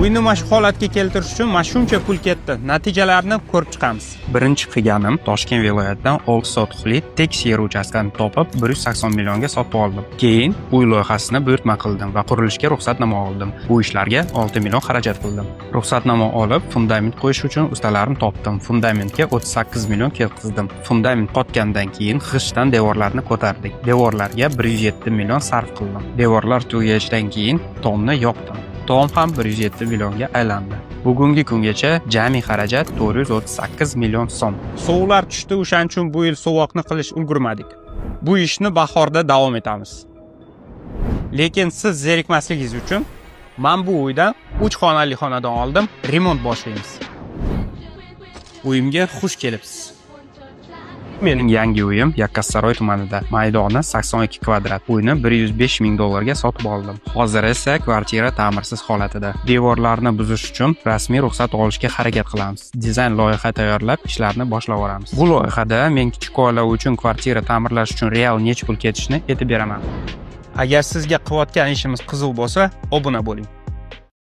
Uyni mana shu holatga keltirish uchun mana shuncha pul ketdi. Natijalarni ko'rib chiqamiz. Birinchi qilganim Toshkent viloyatidan 6 sotixli tekis yer uchastkasini topib 180 millionga sotib oldim. Keyin uy loyihasini buyurtma qildim va qurilishga ruxsatnoma oldim. Bu ishlarga 6 million xarajat qildim. Ruxsatnoma olib, fundament qo'yish uchun ustalarni topdim. Fundamentga 38 million ketkizdim. Fundament qotgandan keyin g'ishtdan devorlarni ko'tardik. Devorlarga 107 million sarf qildim. Devorlar tugashdan keyin tomni yopdim. Tom ham 107 millionga aylandi. Bugungi kungacha jami xarajat 438 million so'm. Suvlar tushdi, o'shaning uchun bu yil suvoqni qilish ulgurmadik. Bu ishni bahorda davom etamiz. Lekin siz zerikmasligingiz uchun men bu uydan 3 xonali xonadan oldim, remont boshlaymiz. Uyimga xush kelibsiz. Mening yangi uyim Yakkasaroy tumanida. Maydoni 82 kvadrat. Uyni 105 ming dollarga sotib oldim. Hozir esa kvartira ta'mirsiz holatida. Devorlarni buzish uchun rasmiy ruxsat olishga harakat qilamiz. Dizayn loyiha tayyorlab, ishlarni boshlab yuboramiz. Bu loyihada men kichik oila uchun kvartira ta'mirlash uchun real necha pul ketishini aytib beraman. Agar sizga qilayotgan ishimiz qiziq bo'lsa, obuna bo'ling.